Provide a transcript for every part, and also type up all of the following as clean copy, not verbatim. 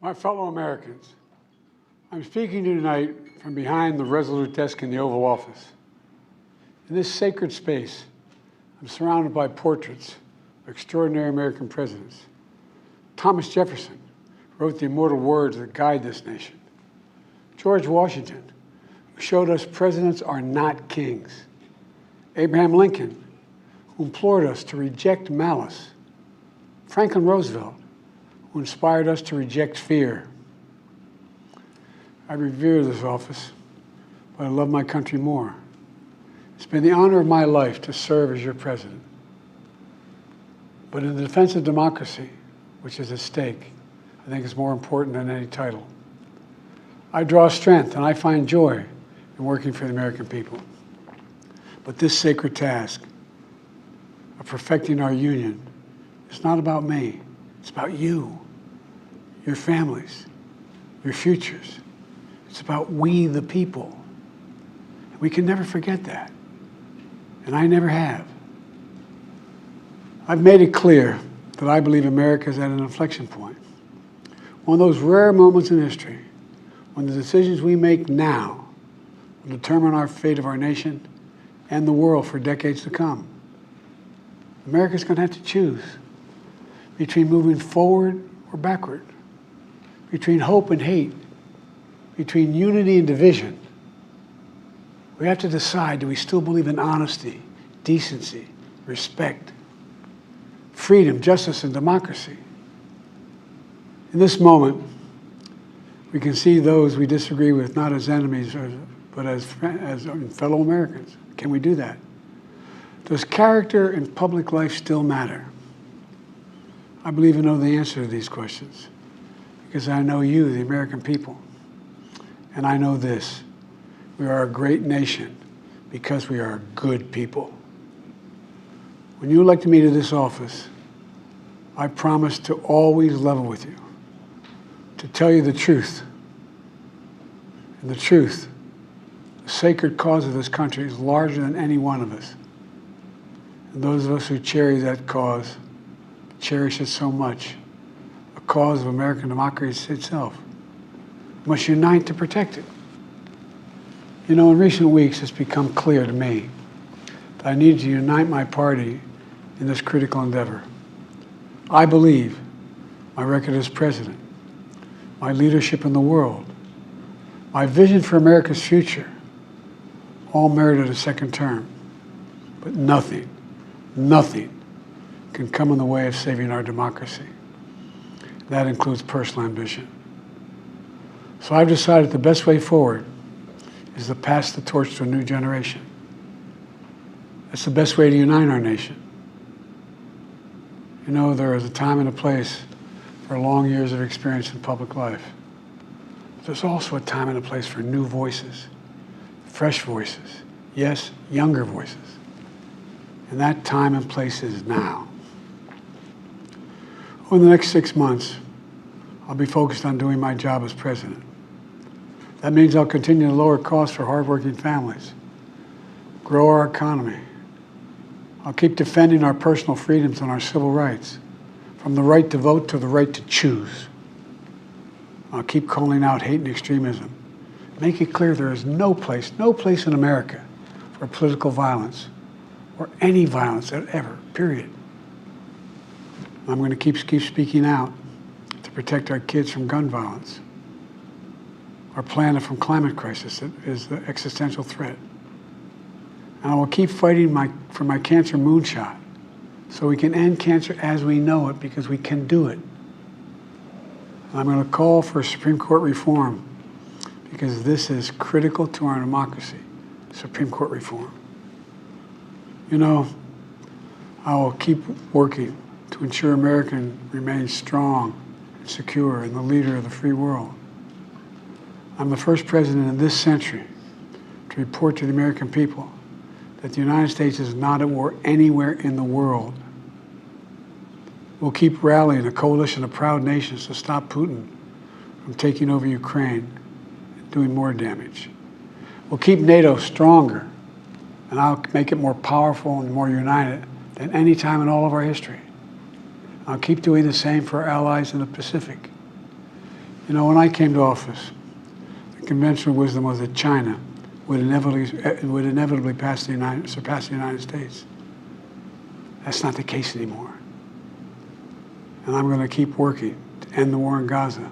My fellow Americans, I'm speaking to you tonight from behind the resolute desk in the Oval Office. In this sacred space, I'm surrounded by portraits of extraordinary American presidents. Thomas Jefferson wrote the immortal words that guide this nation. George Washington, who showed us presidents are not kings. Abraham Lincoln, who implored us to reject malice. Franklin Roosevelt, who inspired us to reject fear. I revere this office, but I love my country more. It's been the honor of my life to serve as your president. But in the defense of democracy, which is at stake, I think is more important than any title. I draw strength and I find joy in working for the American people. But this sacred task of perfecting our union is not about me. It's about you, your families, your futures. It's about we, the people. We can never forget that. And I never have. I've made it clear that I believe America is at an inflection point. One of those rare moments in history when the decisions we make now will determine our fate of our nation and the world for decades to come. America's going to have to choose between moving forward or backward, between hope and hate, between unity and division. We have to decide, do we still believe in honesty, decency, respect, freedom, justice, and democracy? In this moment, we can see those we disagree with not as enemies, but as fellow Americans. Can we do that? Does character in public life still matter? I believe I know the answer to these questions because I know you, the American people. And I know this, we are a great nation because we are good people. When you elected me to this office, I promised to always level with you, to tell you the truth. And the truth, the sacred cause of this country is larger than any one of us. And those of us who cherish that cause, cherish it so much, a cause of American democracy itself, must unite to protect it. You know, in recent weeks, it's become clear to me that I need to unite my party in this critical endeavor. I believe my record as president, my leadership in the world, my vision for America's future, all merited a second term. But nothing can come in the way of saving our democracy. That includes personal ambition. So I've decided the best way forward is to pass the torch to a new generation. That's the best way to unite our nation. You know, there is a time and a place for long years of experience in public life. But there's also a time and a place for new voices, fresh voices, yes, younger voices. And that time and place is now. Over the next 6 months, I'll be focused on doing my job as president. That means I'll continue to lower costs for hardworking families, grow our economy. I'll keep defending our personal freedoms and our civil rights, from the right to vote to the right to choose. I'll keep calling out hate and extremism. Make it clear there is no place in America for political violence or any violence ever, period. I'm going to keep speaking out to protect our kids from gun violence, our planet from climate crisis that is the existential threat. And I will keep fighting for my cancer moonshot so we can end cancer as we know it because we can do it. And I'm going to call for Supreme Court reform because this is critical to our democracy, Supreme Court reform. You know, I will keep working to ensure America remains strong and secure and the leader of the free world. I'm the first president in this century to report to the American people that the United States is not at war anywhere in the world. We'll keep rallying a coalition of proud nations to stop Putin from taking over Ukraine and doing more damage. We'll keep NATO stronger, and I'll make it more powerful and more united than any time in all of our history. I'll keep doing the same for our allies in the Pacific. You know, when I came to office, the conventional wisdom was that China would inevitably surpass the United States. That's not the case anymore. And I'm going to keep working to end the war in Gaza,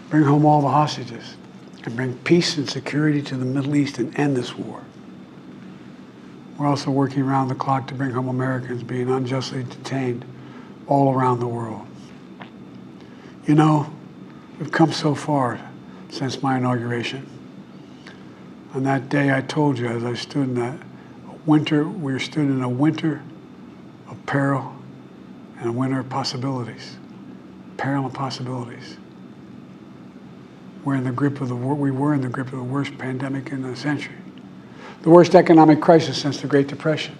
bring home all the hostages, and bring peace and security to the Middle East and end this war. We're also working around the clock to bring home Americans being unjustly detained all around the world. You know, we've come so far since my inauguration. On that day, I told you, as I stood in that winter, we stood in a winter of peril and a winter of possibilities. Peril and possibilities. We were in the grip of the worst pandemic in a century. The worst economic crisis since the Great Depression.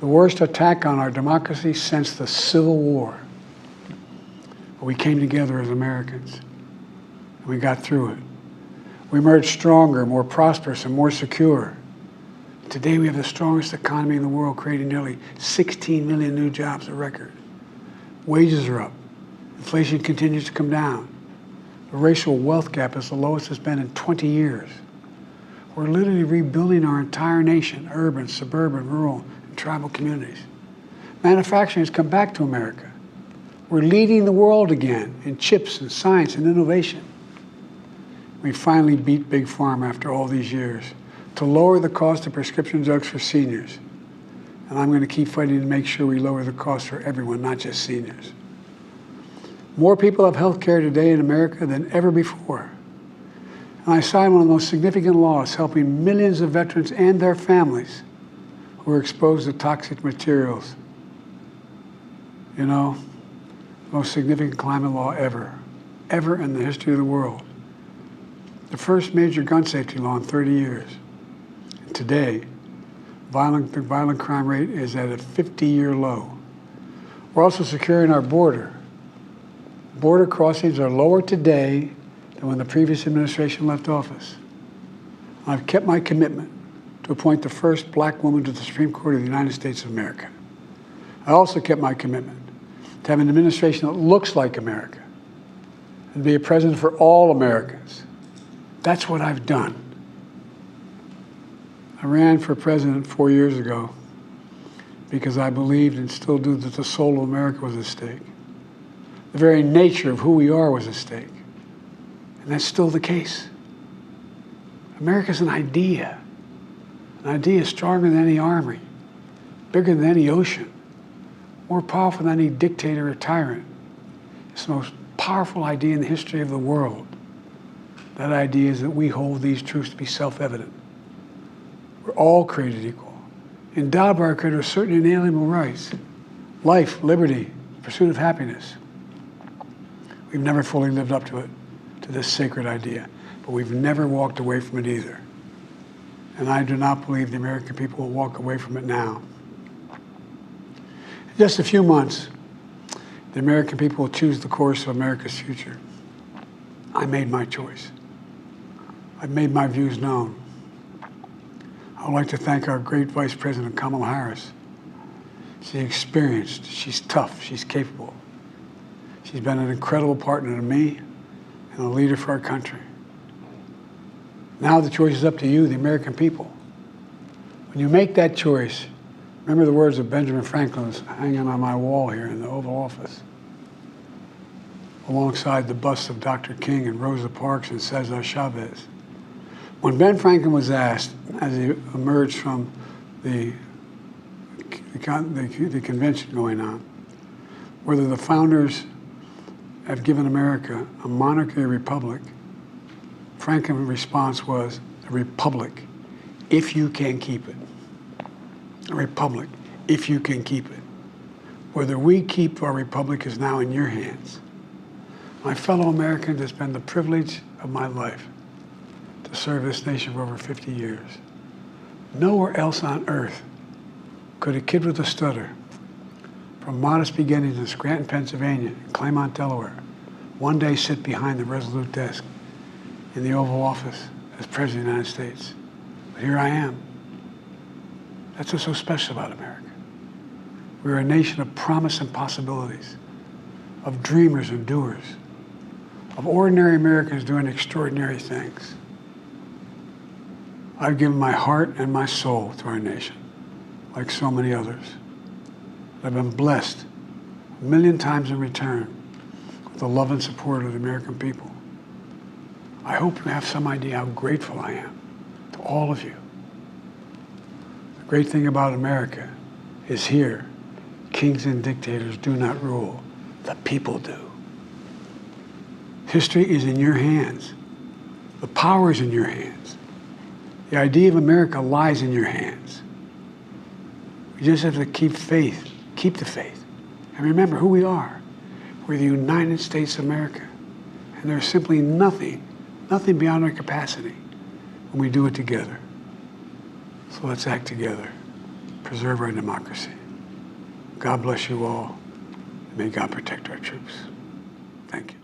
The worst attack on our democracy since the Civil War. But we came together as Americans, and we got through it. We emerged stronger, more prosperous, and more secure. Today we have the strongest economy in the world, creating nearly 16 million new jobs, a record. Wages are up. Inflation continues to come down. The racial wealth gap is the lowest it's been in 20 years. We're literally rebuilding our entire nation, urban, suburban, rural, and tribal communities. Manufacturing has come back to America. We're leading the world again in chips and science and innovation. We finally beat Big Pharma after all these years to lower the cost of prescription drugs for seniors. And I'm going to keep fighting to make sure we lower the cost for everyone, not just seniors. More people have health care today in America than ever before. And I signed one of the most significant laws helping millions of veterans and their families who were exposed to toxic materials. You know, the most significant climate law ever in the history of the world. The first major gun safety law in 30 years. And today, the violent crime rate is at a 50-year low. We're also securing our border. Border crossings are lower today than when the previous administration left office. I've kept my commitment to appoint the first black woman to the Supreme Court of the United States of America. I also kept my commitment to have an administration that looks like America and be a president for all Americans. That's what I've done. I ran for president 4 years ago because I believed and still do that the soul of America was at stake. The very nature of who we are was at stake. And that's still the case. America's an idea. An idea stronger than any army, bigger than any ocean, more powerful than any dictator or tyrant. It's the most powerful idea in the history of the world. That idea is that we hold these truths to be self-evident. We're all created equal, endowed by our Creator with certain inalienable rights: life, liberty, pursuit of happiness. We've never fully lived up to it, to this sacred idea, but we've never walked away from it either. And I do not believe the American people will walk away from it now. In just a few months, the American people will choose the course of America's future. I made my choice. I've made my views known. I would like to thank our great Vice President Kamala Harris. She's experienced, she's tough, she's capable. She's been an incredible partner to me and a leader for our country. Now the choice is up to you, the American people. When you make that choice, remember the words of Benjamin Franklin hanging on my wall here in the Oval Office, alongside the busts of Dr. King and Rosa Parks and Cesar Chavez. When Ben Franklin was asked, as he emerged from the convention going on, whether the founders have given America a monarchy or republic, Franklin's response was, a republic, if you can keep it. A republic, if you can keep it. Whether we keep our republic is now in your hands. My fellow Americans, it's been the privilege of my life to serve this nation for over 50 years. Nowhere else on earth could a kid with a stutter, from modest beginnings in Scranton, Pennsylvania, and Claymont, Delaware, one day sit behind the resolute desk in the Oval Office as President of the United States. But here I am. That's what's so special about America. We're a nation of promise and possibilities, of dreamers and doers, of ordinary Americans doing extraordinary things. I've given my heart and my soul to our nation, like so many others. I've been blessed a million times in return with the love and support of the American people. I hope you have some idea how grateful I am to all of you. The great thing about America is here, kings and dictators do not rule, the people do. History is in your hands. The power is in your hands. The idea of America lies in your hands. We just have to keep faith, keep the faith, and remember who we are. We're the United States of America, and there's simply nothing beyond our capacity when we do it together. So let's act together, preserve our democracy. God bless you all, and may God protect our troops. Thank you.